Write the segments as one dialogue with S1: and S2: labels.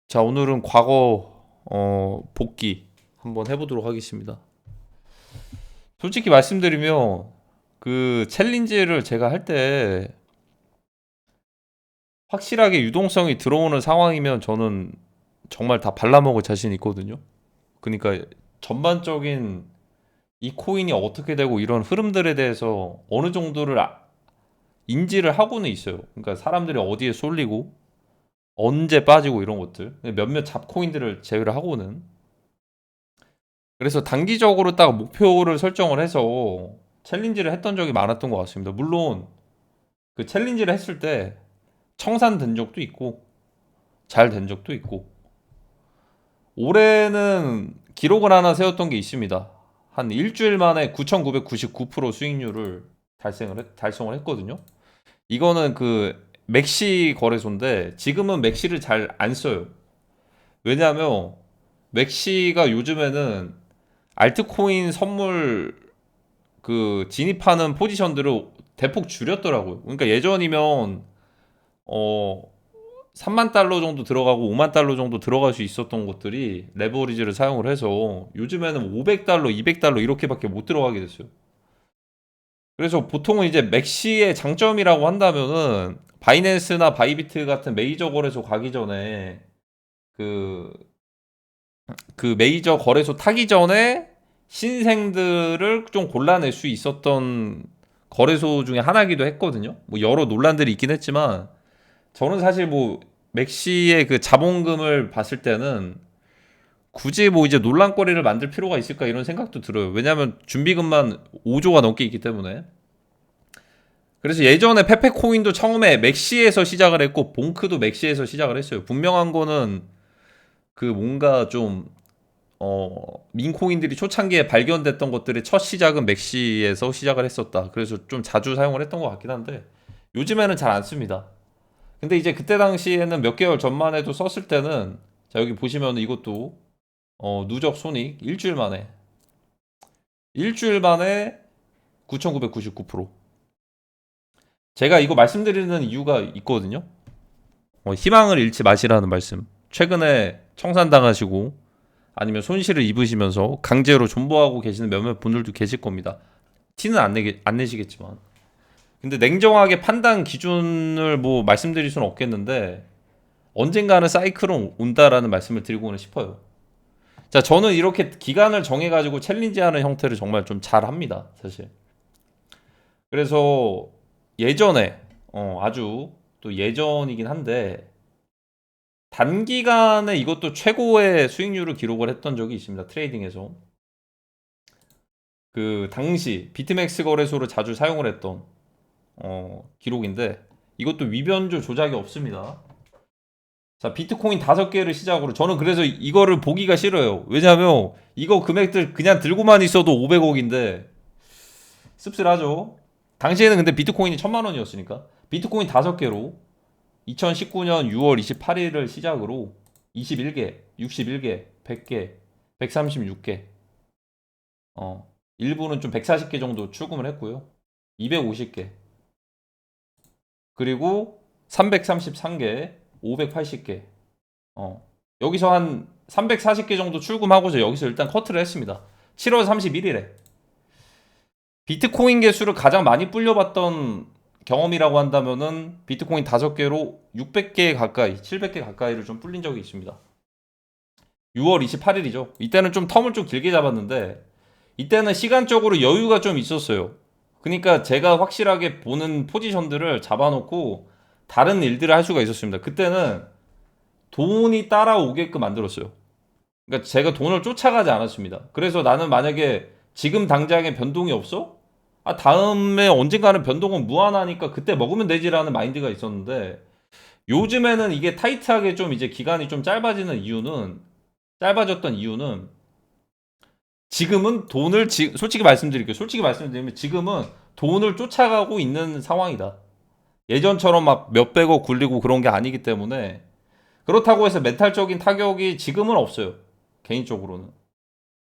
S1: 자, 오늘은 과거 복귀 한번 해보도록 하겠습니다. 솔직히 말씀드리면 그 챌린지를 제가 할 때 확실하게 유동성이 들어오는 상황이면 저는 정말 다 발라먹을 자신 있거든요. 그러니까 전반적인 이 코인이 어떻게 되고 이런 흐름들에 대해서 어느 정도를 인지를 하고는 있어요. 그러니까 사람들이 어디에 쏠리고 언제 빠지고 이런 것들 몇몇 잡코인들을 제외를 하고는, 그래서 단기적으로 딱 목표를 설정을 해서 챌린지를 했던 적이 많았던 것 같습니다. 물론 그 챌린지를 했을 때 청산된 적도 있고 잘 된 적도 있고, 올해는 기록을 하나 세웠던 게 있습니다. 한 일주일 만에 9,999% 수익률을 달성을 했거든요. 이거는 그 맥시 거래소인데 지금은 맥시를 잘 안 써요. 왜냐하면 맥시가 요즘에는 알트코인 선물 그 진입하는 포지션들을 대폭 줄였더라고요. 그러니까 예전이면 어 3만 달러 정도 들어가고 5만 달러 정도 들어갈 수 있었던 것들이 레버리지를 사용을 해서 요즘에는 500달러, 200달러 이렇게밖에 못 들어가게 됐어요. 그래서 보통은 이제 맥시의 장점이라고 한다면은 바이낸스나 바이비트 같은 메이저 거래소 가기 전에 그, 그 메이저 거래소 타기 전에 신생들을 좀 골라낼 수 있었던 거래소 중에 하나이기도 했거든요. 뭐 여러 논란들이 있긴 했지만 저는 사실 뭐 맥시의 그 자본금을 봤을 때는 굳이 뭐 이제 논란거리를 만들 필요가 있을까 이런 생각도 들어요. 왜냐하면 준비금만 5조가 넘게 있기 때문에. 그래서 예전에 페페코인도 처음에 맥시에서 시작을 했고 봉크도 맥시에서 시작을 했어요. 분명한 거는 그 뭔가 좀 민코인들이 초창기에 발견됐던 것들의 첫 시작은 맥시에서 시작을 했었다. 그래서 좀 자주 사용을 했던 것 같긴 한데 요즘에는 잘 안 씁니다. 근데 이제 그때 당시에는 몇 개월 전만 해도 썼을 때는, 자 여기 보시면 이것도 누적 손익 일주일 만에 9,999%. 제가 이거 말씀드리는 이유가 있거든요. 희망을 잃지 마시라는 말씀. 최근에 청산당하시고 아니면 손실을 입으시면서 강제로 존버하고 계시는 몇몇 분들도 계실 겁니다. 티는 안 내시겠지만. 근데 냉정하게 판단 기준을 뭐 말씀드릴 수는 없겠는데 언젠가는 사이클은 온다라는 말씀을 드리고는 싶어요. 자, 저는 이렇게 기간을 정해가지고 챌린지하는 형태를 정말 좀 잘합니다, 사실. 그래서 예전에 아주 또 예전이긴 한데 단기간에 이것도 최고의 수익률을 기록을 했던 적이 있습니다. 트레이딩에서. 그 당시 비트맥스 거래소를 자주 사용을 했던 기록인데 이것도 위변조 조작이 없습니다. 자, 비트코인 5개를 시작으로, 저는 그래서 이거를 보기가 싫어요. 왜냐하면 이거 금액들 그냥 들고만 있어도 500억인데 씁쓸하죠. 당시에는 근데 비트코인이 1,000만 원이었으니까 비트코인 5개로 2019년 6월 28일을 시작으로 21개, 61개, 100개, 136개, 일부는 좀 140개 정도 출금을 했고요. 250개, 그리고 333개, 580개. 여기서 한 340개 정도 출금하고서 여기서 일단 커트를 했습니다. 7월 31일에. 비트코인 개수를 가장 많이 불려봤던 경험이라고 한다면은 비트코인 5개로 600개 가까이, 700개 가까이를 좀 불린 적이 있습니다. 6월 28일이죠. 이때는 좀 텀을 좀 길게 잡았는데 이때는 시간적으로 여유가 좀 있었어요. 그러니까 제가 확실하게 보는 포지션들을 잡아놓고 다른 일들을 할 수가 있었습니다. 그때는 돈이 따라오게끔 만들었어요. 그러니까 제가 돈을 쫓아가지 않았습니다. 그래서 나는 만약에 지금 당장에 변동이 없어? 아, 다음에 언젠가는 변동은 무한하니까 그때 먹으면 되지라는 마인드가 있었는데 요즘에는 이게 타이트하게 좀 이제 기간이 좀 짧아졌던 이유는 지금은 솔직히 말씀드리면 지금은 돈을 쫓아가고 있는 상황이다. 예전처럼 막 몇백억 굴리고 그런 게 아니기 때문에, 그렇다고 해서 멘탈적인 타격이 지금은 없어요. 개인적으로는.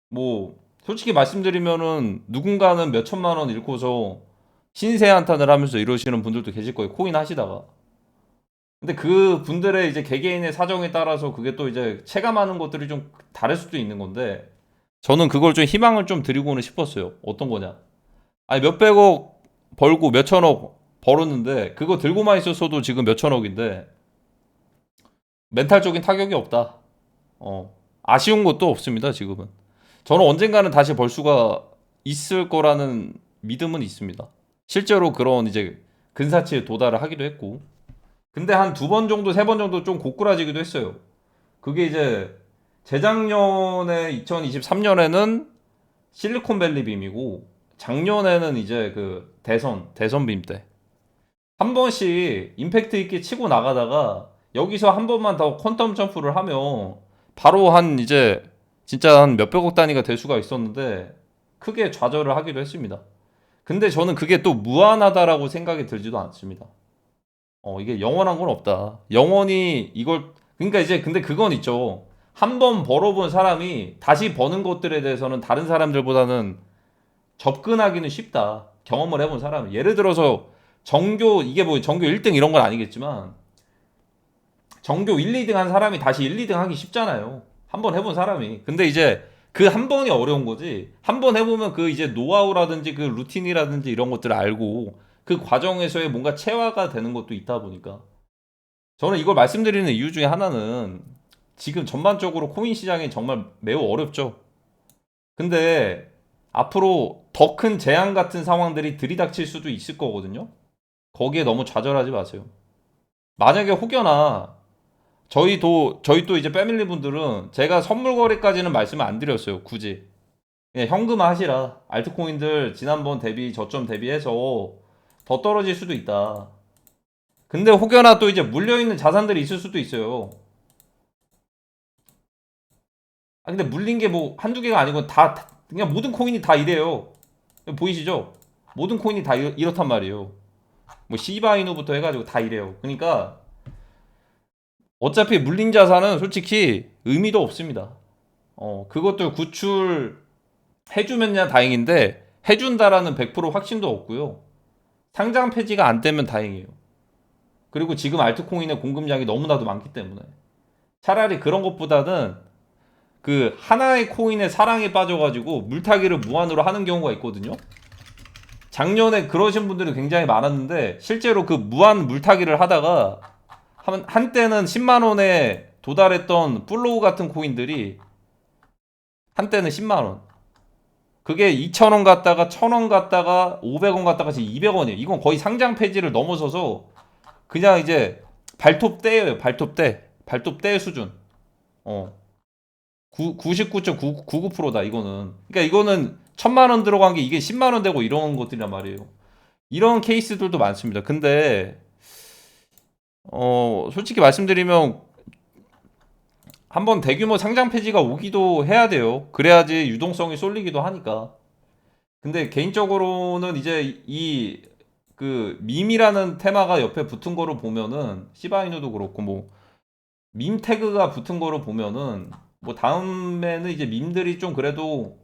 S1: 뭐 솔직히 말씀드리면은 누군가는 몇 천만 원 잃고서 신세 한탄을 하면서 이러시는 분들도 계실 거예요. 코인 하시다가. 근데 그 분들의 이제 개개인의 사정에 따라서 그게 또 이제 체감하는 것들이 좀 다를 수도 있는 건데 저는 그걸 좀 희망을 좀 드리고는 싶었어요. 어떤 거냐? 아니 몇백억 벌고 몇천억 벌었는데 그거 들고만 있었어도 지금 몇천억인데 멘탈적인 타격이 없다. 아쉬운 것도 없습니다, 지금은. 저는 언젠가는 다시 벌 수가 있을 거라는 믿음은 있습니다. 실제로 그런 이제 근사치에 도달을 하기도 했고. 근데 한 두 번 정도, 세 번 정도 좀 고꾸라지기도 했어요. 그게 이제 재작년에 2023년에는 실리콘밸리 빔이고 작년에는 이제 그 대선 빔 때. 한 번씩 임팩트 있게 치고 나가다가 여기서 한 번만 더 퀀텀 점프를 하면 바로 한 이제 진짜 한 몇백억 단위가 될 수가 있었는데 크게 좌절을 하기도 했습니다. 근데 저는 그게 또 무한하다라고 생각이 들지도 않습니다. 이게 영원한 건 없다. 영원히 이걸 그러니까 이제 근데 그건 있죠. 한 번 벌어본 사람이 다시 버는 것들에 대해서는 다른 사람들보다는 접근하기는 쉽다. 경험을 해본 사람. 예를 들어서 이게 뭐 전교 1등 이런 건 아니겠지만 전교 1, 2등 한 사람이 다시 1, 2등 하기 쉽잖아요. 한 번 해본 사람이. 근데 이제 그 한 번이 어려운 거지. 한 번 해보면 그 이제 노하우라든지 그 루틴이라든지 이런 것들을 알고 그 과정에서의 뭔가 체화가 되는 것도 있다 보니까 저는 이걸 말씀드리는 이유 중에 하나는 지금 전반적으로 코인 시장이 정말 매우 어렵죠. 근데 앞으로 더 큰 재앙 같은 상황들이 들이닥칠 수도 있을 거거든요. 거기에 너무 좌절하지 마세요. 만약에 혹여나 저희 또 이제 패밀리 분들은 제가 선물 거래까지는 말씀을 안 드렸어요. 굳이. 그냥 현금화 하시라. 알트코인들 지난번 대비 저점 대비해서 더 떨어질 수도 있다. 근데 혹여나 또 이제 물려있는 자산들이 있을 수도 있어요. 근데 물린 게 뭐 한두 개가 아니고 그냥 모든 코인이 다 이래요. 보이시죠? 모든 코인이 다 이렇단 말이에요. 뭐 시바이누부터 해가지고 다 이래요. 그러니까 어차피 물린 자산은 솔직히 의미도 없습니다. 그것들 구출해주면야 다행인데 해준다라는 100% 확신도 없고요. 상장 폐지가 안 되면 다행이에요. 그리고 지금 알트코인의 공급량이 너무나도 많기 때문에 차라리 그런 것보다는 그 하나의 코인의 사랑에 빠져가지고 물타기를 무한으로 하는 경우가 있거든요. 작년에 그러신 분들이 굉장히 많았는데 실제로 그 무한 물타기를 하다가 한때는 10만 원에 도달했던 플로우 같은 코인들이 한때는 10만 원. 그게 2,000원 갔다가 1,000원 갔다가 500원 갔다가 지금 200원이에요. 이건 거의 상장 폐지를 넘어서서 그냥 이제 발톱대예요. 발톱대. 발톱대 수준. 어. 99.99%다 이거는. 그러니까 이거는 1,000만 원 들어간 게 이게 10만 원 되고 이런 것들이란 말이에요. 이런 케이스들도 많습니다. 근데 솔직히 말씀드리면 한번 대규모 상장 폐지가 오기도 해야 돼요. 그래야지 유동성이 쏠리기도 하니까. 근데 개인적으로는 이제 이 그 밈이라는 테마가 옆에 붙은 거를 보면은 시바이누도 그렇고 뭐 밈 태그가 붙은 거를 보면은 뭐 다음에는 이제 밈들이 좀 그래도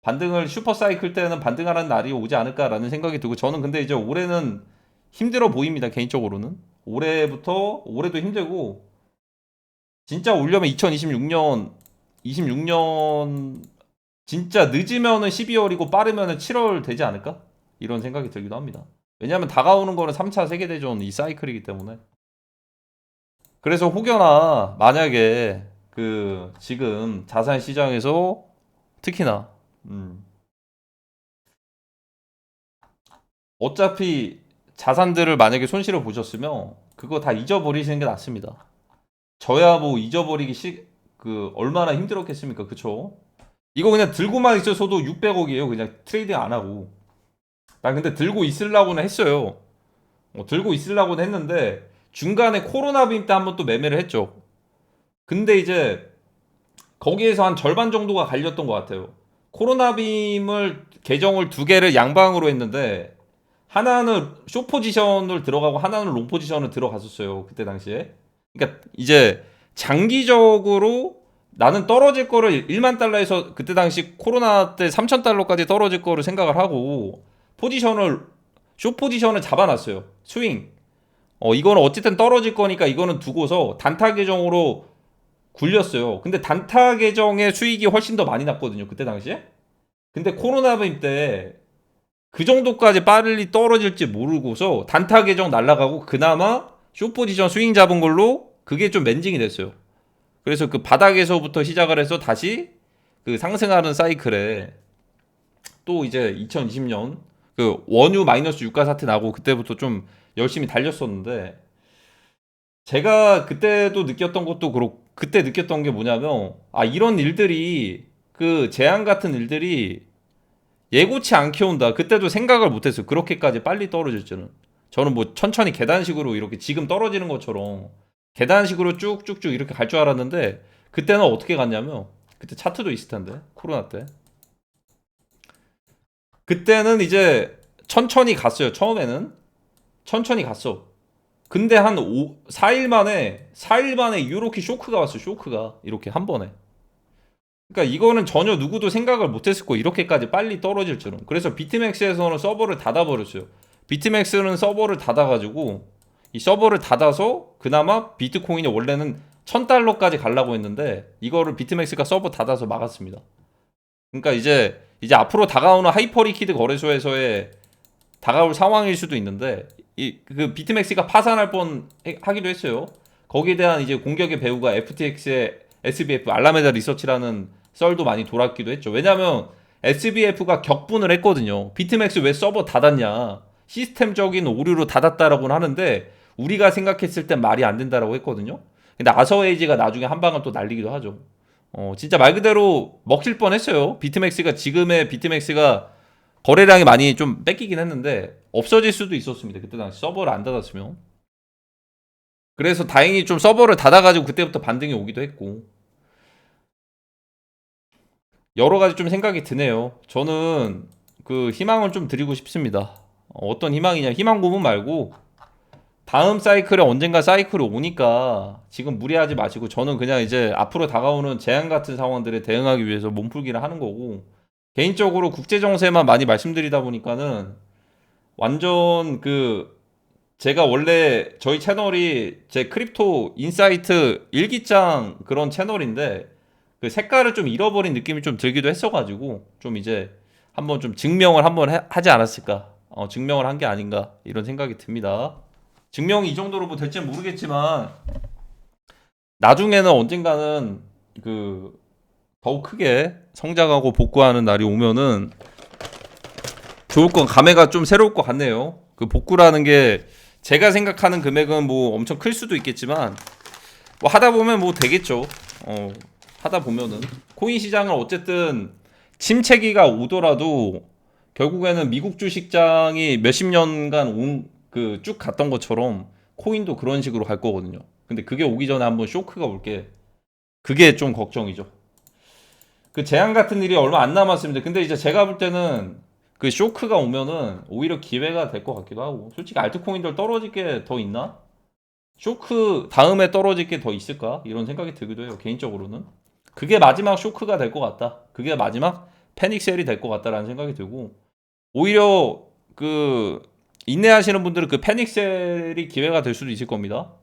S1: 반등을 슈퍼 사이클 때는 반등하는 날이 오지 않을까라는 생각이 들고 저는 근데 이제 올해는 힘들어 보입니다. 개인적으로는. 올해도 힘들고 진짜 오려면 26년 진짜 늦으면은 12월이고 빠르면은 7월 되지 않을까? 이런 생각이 들기도 합니다. 왜냐하면 다가오는 거는 3차 세계대전 이 사이클이기 때문에. 그래서 혹여나 만약에 그 지금 자산 시장에서 특히나 어차피 자산들을 만약에 손실을 보셨으면 그거 다 잊어버리시는 게 낫습니다. 저야 뭐 잊어버리기 그 얼마나 힘들었겠습니까? 그쵸? 이거 그냥 들고만 있어서도 600억이에요. 그냥 트레이딩 안 하고. 나 근데 들고 있으려고는 했어요. 들고 있으려고는 했는데 중간에 코로나 빔 때 한번 또 매매를 했죠. 근데 이제 거기에서 한 절반 정도가 갈렸던 것 같아요. 코로나 빔을 계정을 두 개를 양방으로 했는데 하나는 숏 포지션을 들어가고 하나는 롱 포지션을 들어갔었어요. 그때 당시에. 그러니까 이제 장기적으로 나는 떨어질 거를 1만 달러에서 그때 당시 코로나 때 3천 달러까지 떨어질 거를 생각을 하고 포지션을 숏 포지션을 잡아놨어요. 스윙. 이거는 어쨌든 떨어질 거니까 이거는 두고서 단타 계정으로 굴렸어요. 근데 단타 계정의 수익이 훨씬 더 많이 났거든요. 그때 당시에. 근데 코로나 바임 때 그 정도까지 빨리 떨어질지 모르고서 단타 계정 날라가고 그나마 숏 포지션 스윙 잡은 걸로 그게 좀 맨징이 됐어요. 그래서 그 바닥에서부터 시작을 해서 다시 그 상승하는 사이클에 또 이제 2020년 그 원유 마이너스 유가 사태 나고 그때부터 좀 열심히 달렸었는데, 제가 그때도 느꼈던 것도 그렇고 그때 느꼈던 게 뭐냐면, 이런 일들이, 그 재앙 같은 일들이 예고치 않게 온다. 그때도 생각을 못했어요. 그렇게까지 빨리 떨어질 줄은. 저는 뭐 천천히 계단식으로 이렇게 지금 떨어지는 것처럼 계단식으로 쭉쭉쭉 이렇게 갈 줄 알았는데, 그때는 어떻게 갔냐면, 그때 차트도 있을 텐데 코로나 때 그때는 이제 천천히 갔어요. 처음에는 천천히 갔어. 근데 한 4일 만에 이렇게 쇼크가 왔어. 쇼크가 이렇게 한 번에. 그러니까 이거는 전혀 누구도 생각을 못했을 거고, 이렇게까지 빨리 떨어질 줄은. 그래서 비트맥스에서는 서버를 닫아버렸어요. 비트맥스는 서버를 닫아가지고, 이 서버를 닫아서 그나마 비트코인이 원래는 1000달러까지 가려고 했는데 이거를 비트맥스가 서버 닫아서 막았습니다. 그러니까 이제 앞으로 다가오는 하이퍼리퀴드 거래소에서의 다가올 상황일 수도 있는데, 이 그 비트맥스가 파산할 뻔 하기도 했어요. 거기에 대한 이제 공격의 배후가 FTX의 SBF 알라메다 리서치라는 썰도 많이 돌았기도 했죠. 왜냐면 SBF가 격분을 했거든요. 비트맥스 왜 서버 닫았냐? 시스템적인 오류로 닫았다라고는 하는데 우리가 생각했을 땐 말이 안 된다라고 했거든요. 근데 아서웨이지가 나중에 한 방을 또 날리기도 하죠. 진짜 말 그대로 먹힐 뻔했어요. 지금의 비트맥스가 거래량이 많이 좀 뺏기긴 했는데 없어질 수도 있었습니다. 그때 당시 서버를 안 닫았으면. 그래서 다행히 좀 서버를 닫아가지고 그때부터 반등이 오기도 했고, 여러 가지 좀 생각이 드네요. 저는 그 희망을 좀 드리고 싶습니다. 어떤 희망이냐? 희망 고문 말고 다음 사이클에 언젠가 사이클이 오니까 지금 무리하지 마시고, 저는 그냥 이제 앞으로 다가오는 재앙 같은 상황들에 대응하기 위해서 몸풀기를 하는 거고, 개인적으로 국제 정세만 많이 말씀드리다 보니까는 완전 제가 원래 저희 채널이 제 크립토 인사이트 일기장 그런 채널인데 그 색깔을 좀 잃어버린 느낌이 좀 들기도 했어가지고, 좀 이제 한번 좀 증명을 한번 하지 않았을까, 증명을 한 게 아닌가 이런 생각이 듭니다. 증명이 이 정도로 뭐 될지는 모르겠지만 나중에는 언젠가는 그 더욱 크게 성장하고 복구하는 날이 오면은 좋을 건, 감회가 좀 새로울 것 같네요. 그 복구라는 게 제가 생각하는 금액은 뭐 엄청 클 수도 있겠지만 뭐 하다 보면 뭐 되겠죠. 하다 보면은 코인 시장은 어쨌든 침체기가 오더라도 결국에는 미국 주식장이 몇십 년간 쭉 갔던 것처럼 코인도 그런 식으로 갈 거거든요. 근데 그게 오기 전에 한번 쇼크가 올게, 그게 좀 걱정이죠. 그 재앙 같은 일이 얼마 안 남았습니다. 근데 이제 제가 볼 때는 그 쇼크가 오면은 오히려 기회가 될 것 같기도 하고, 솔직히 알트코인들 떨어질 게 더 있나? 쇼크 다음에 떨어질 게 더 있을까? 이런 생각이 들기도 해요. 개인적으로는 그게 마지막 쇼크가 될 것 같다. 그게 마지막 패닉셀이 될 것 같다라는 생각이 들고, 오히려 그 인내하시는 분들은 그 패닉셀이 기회가 될 수도 있을 겁니다.